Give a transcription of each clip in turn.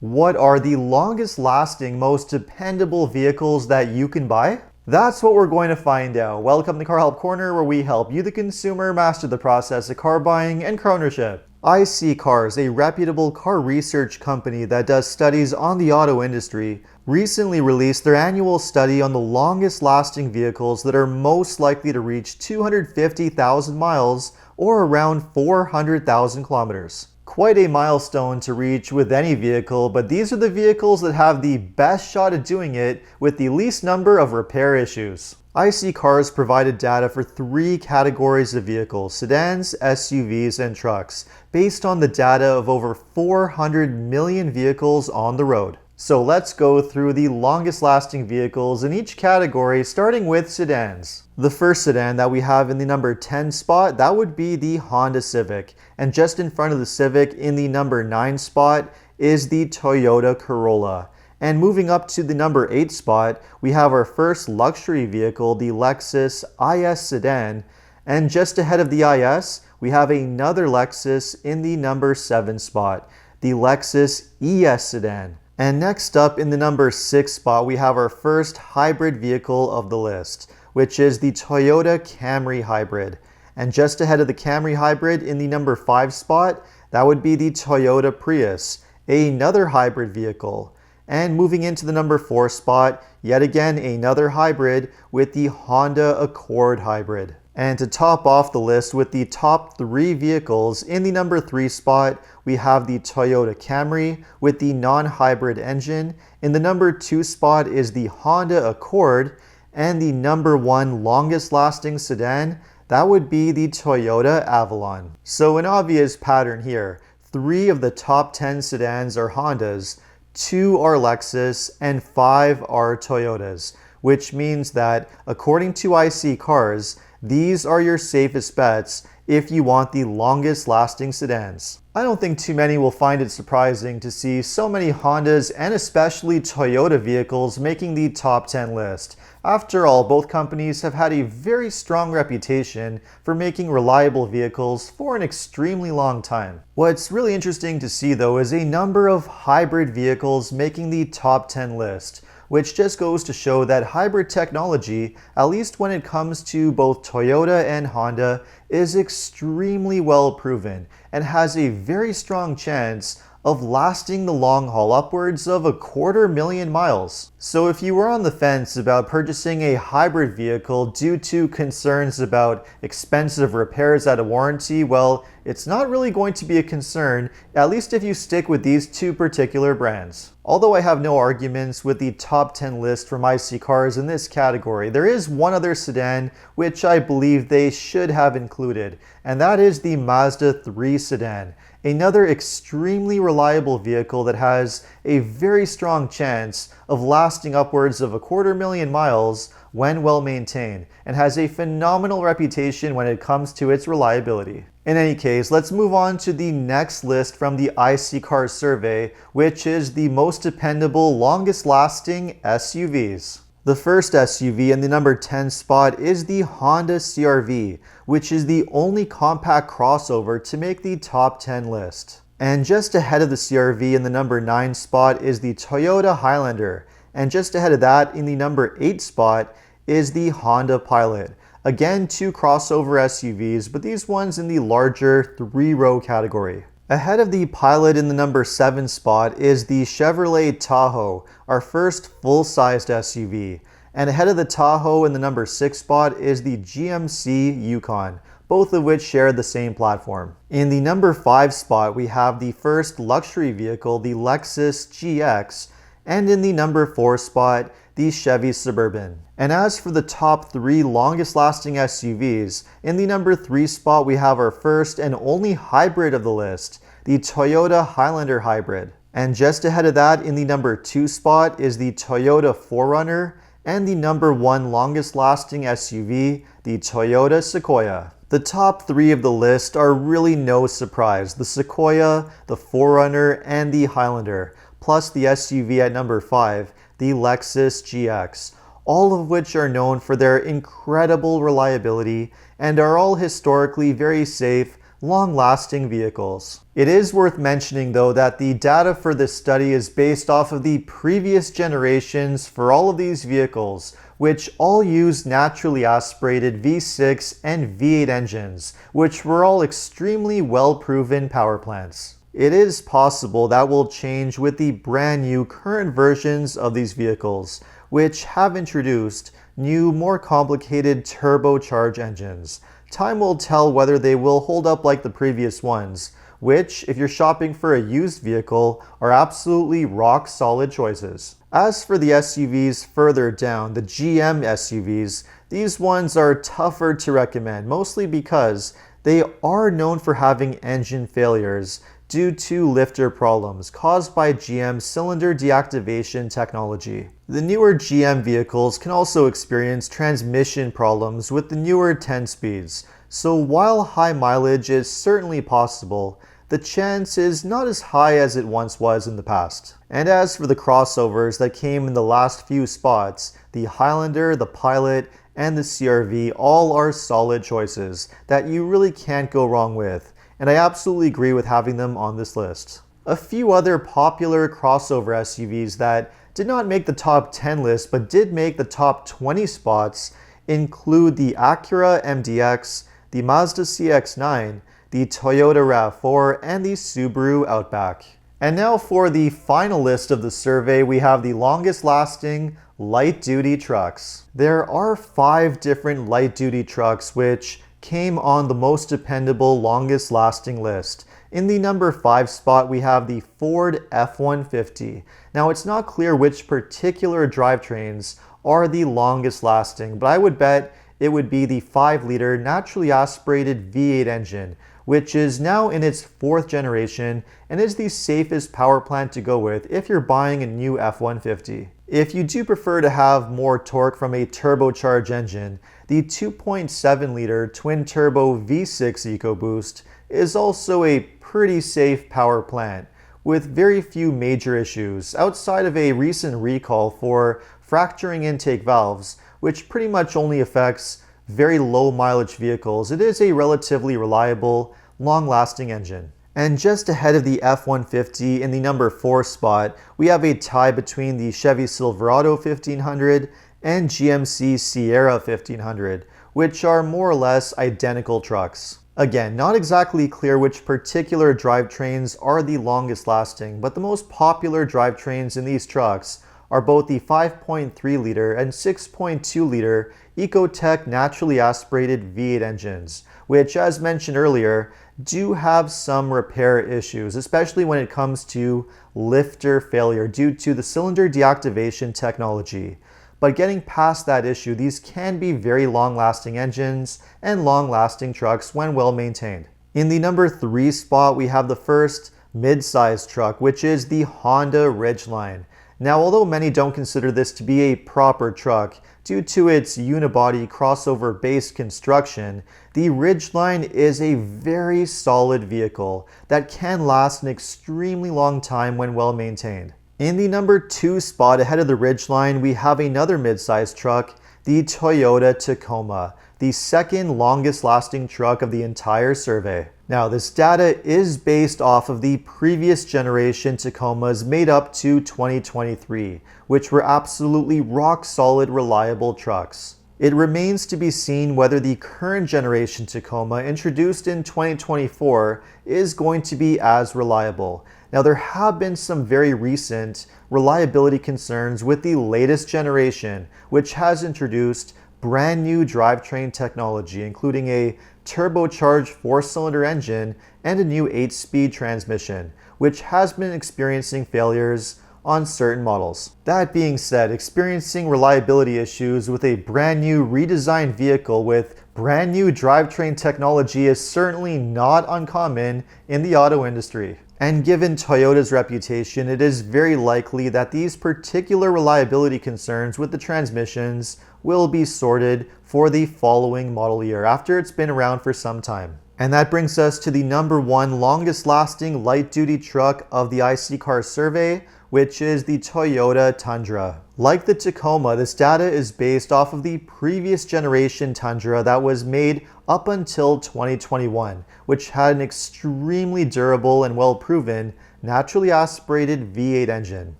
What are the longest lasting, most dependable vehicles that you can buy? That's what we're going to find out. Welcome to Car Help Corner, where we help you, the consumer, master the process of car buying and car ownership. iSeeCars, a reputable car research company that does studies on the auto industry, recently released their annual study on the longest lasting vehicles that are most likely to reach 250,000 miles or around 400,000 kilometers. Quite a milestone to reach with any vehicle, but these are the vehicles that have the best shot at doing it with the least number of repair issues. iSeeCars provided data for 3 categories of vehicles: sedans, SUVs, and trucks, based on the data of over 400 million vehicles on the road. So let's go through the longest lasting vehicles in each category, starting with sedans. The first sedan that we have in the number 10 spot, that would be the Honda Civic. And just in front of the Civic in the number 9 spot is the Toyota Corolla. And moving up to the number 8 spot, we have our first luxury vehicle, the Lexus IS sedan. And just ahead of the IS, we have another Lexus in the number 7 spot, the Lexus ES sedan. And next up in the number 6 spot, we have our first hybrid vehicle of the list, which is the Toyota Camry Hybrid. And just ahead of the Camry Hybrid in the number 5 spot, that would be the Toyota Prius, another hybrid vehicle. And moving into the number 4 spot, yet again another hybrid with the Honda Accord Hybrid. And to top off the list with the top 3 vehicles, in the number 3 spot, we have the Toyota Camry with the non-hybrid engine. In the number 2 spot is the Honda Accord, and the number 1 longest lasting sedan, that would be the Toyota Avalon. So an obvious pattern here: 3 of the top 10 sedans are Hondas, 2 are Lexus, and 5 are Toyotas, which means that, according to iSeeCars, these are your safest bets if you want the longest lasting sedans. I don't think too many will find it surprising to see so many Hondas and especially Toyota vehicles making the top 10 list. After all, both companies have had a very strong reputation for making reliable vehicles for an extremely long time. What's really interesting to see though is a number of hybrid vehicles making the top 10 list, which just goes to show that hybrid technology, at least when it comes to both Toyota and Honda, is extremely well proven and has a very strong chance of lasting the long haul, upwards of 250,000 miles. So if you were on the fence about purchasing a hybrid vehicle due to concerns about expensive repairs out of warranty, well, it's not really going to be a concern, at least if you stick with these 2 particular brands. Although I have no arguments with the top 10 list from iSeeCars in this category, there is one other sedan which I believe they should have included, and that is the Mazda 3 sedan. Another extremely reliable vehicle that has a very strong chance of lasting upwards of 250,000 miles when well maintained, and has a phenomenal reputation when it comes to its reliability. In any case, let's move on to the next list from the iSeeCars survey, which is the most dependable, longest lasting SUVs. The first SUV in the number 10 spot is the Honda CR-V, which is the only compact crossover to make the top 10 list. And just ahead of the CR-V in the number 9 spot is the Toyota Highlander. And just ahead of that in the number 8 spot is the Honda Pilot. Again, 2 crossover SUVs, but these ones in the larger 3-row category. Ahead of the Pilot in the number 7 spot is the Chevrolet Tahoe, our first full-sized SUV. And ahead of the Tahoe in the number 6 spot is the GMC Yukon, both of which share the same platform. In the number 5 spot, we have the first luxury vehicle, the Lexus GX, and in the number 4 spot, the Chevy Suburban. And as for the top 3 longest lasting SUVs, in the number 3 spot we have our first and only hybrid of the list, the Toyota Highlander Hybrid. And just ahead of that in the number 2 spot is the Toyota 4Runner, and the number 1 longest lasting SUV, the Toyota Sequoia. The top 3 of the list are really no surprise: the Sequoia, the 4Runner, and the Highlander, plus the SUV at number 5, the Lexus GX, all of which are known for their incredible reliability and are all historically very safe, long-lasting vehicles. It is worth mentioning though that the data for this study is based off of the previous generations for all of these vehicles, which all used naturally aspirated V6 and V8 engines, which were all extremely well-proven power plants. It is possible that will change with the brand new current versions of these vehicles, which have introduced new, more complicated turbocharged engines. Time will tell whether they will hold up like the previous ones, which, if you're shopping for a used vehicle, are absolutely rock-solid choices. As for the SUVs further down, the GM SUVs, these ones are tougher to recommend, mostly because they are known for having engine failures due to lifter problems caused by GM's cylinder deactivation technology. The newer GM vehicles can also experience transmission problems with the newer 10 speeds, so while high mileage is certainly possible, the chance is not as high as it once was in the past. And as for the crossovers that came in the last few spots, the Highlander, the Pilot, and the CR-V all are solid choices that you really can't go wrong with, and I absolutely agree with having them on this list. A few other popular crossover SUVs that did not make the top 10 list but did make the top 20 spots include the Acura MDX, the Mazda CX-9, the Toyota RAV4, and the Subaru Outback. And now for the final list of the survey, we have the longest lasting light-duty trucks. There are 5 different light-duty trucks which came on the most dependable, longest lasting list. In the number 5 spot, we have the Ford F-150. Now, it's not clear which particular drivetrains are the longest lasting, but I would bet it would be the 5-liter naturally aspirated V8 engine, which is now in its 4th generation and is the safest power plant to go with if you're buying a new F-150. If you do prefer to have more torque from a turbocharged engine, the 2.7-liter twin-turbo V6 EcoBoost is also a pretty safe power plant, with very few major issues, outside of a recent recall for fracturing intake valves, which pretty much only affects very low mileage vehicles. It is a relatively reliable, long-lasting engine. And just ahead of the F-150 in the number 4 spot, we have a tie between the Chevy Silverado 1500 and GMC Sierra 1500, which are more or less identical trucks. Again, not exactly clear which particular drivetrains are the longest lasting, but the most popular drivetrains in these trucks are both the 5.3-liter and 6.2-liter Ecotec naturally aspirated V8 engines, which, as mentioned earlier, do have some repair issues, especially when it comes to lifter failure due to the cylinder deactivation technology. But getting past that issue, these can be very long-lasting engines and long-lasting trucks when well maintained. In the number 3 spot, we have the first mid-sized truck, which is the Honda Ridgeline. Now, although many don't consider this to be a proper truck due to its unibody crossover-based construction, the Ridgeline is a very solid vehicle that can last an extremely long time when well maintained. In the number 2 spot ahead of the Ridgeline, we have another mid-sized truck, the Toyota Tacoma, the second longest lasting truck of the entire survey. Now, this data is based off of the previous generation Tacomas made up to 2023, which were absolutely rock-solid, reliable trucks. It remains to be seen whether the current generation Tacoma introduced in 2024 is going to be as reliable. Now, there have been some very recent reliability concerns with the latest generation, which has introduced brand new drivetrain technology, including a turbocharged 4-cylinder engine and a new 8-speed transmission, which has been experiencing failures on certain models. That being said, experiencing reliability issues with a brand new redesigned vehicle with brand new drivetrain technology is certainly not uncommon in the auto industry. And given Toyota's reputation, it is very likely that these particular reliability concerns with the transmissions will be sorted for the following model year after it's been around for some time. And that brings us to the number 1 longest lasting light duty truck of the iSeeCars survey, which is the Toyota Tundra. Like the Tacoma, this data is based off of the previous generation Tundra that was made up until 2021, which had an extremely durable and well-proven naturally aspirated V8 engine.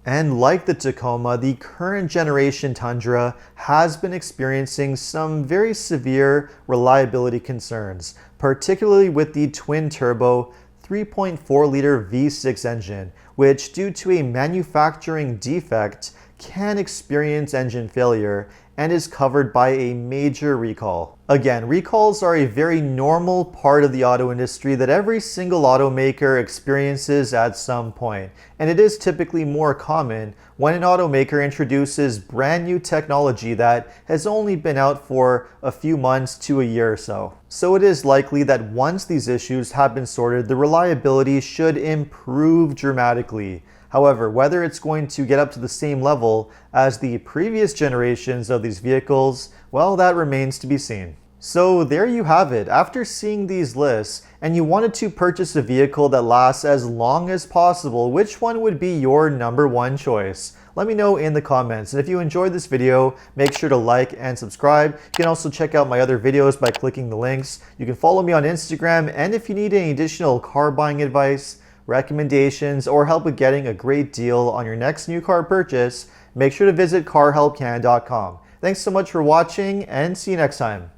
And like the Tacoma, the current generation Tundra has been experiencing some very severe reliability concerns, particularly with the twin-turbo 3.4-liter V6 engine, which due to a manufacturing defect can experience engine failure and is covered by a major recall. Again, recalls are a very normal part of the auto industry that every single automaker experiences at some point, and it is typically more common when an automaker introduces brand new technology that has only been out for a few months to a year or so. So it is likely that once these issues have been sorted, the reliability should improve dramatically. However, whether it's going to get up to the same level as the previous generations of these vehicles, well, that remains to be seen. So there you have it. After seeing these lists and you wanted to purchase a vehicle that lasts as long as possible, which one would be your number one choice? Let me know in the comments. And if you enjoyed this video, make sure to like and subscribe. You can also check out my other videos by clicking the links. You can follow me on Instagram, and if you need any additional car buying advice, recommendations, or help with getting a great deal on your next new car purchase, make sure to visit carhelpcan.com. Thanks so much for watching, and see you next time.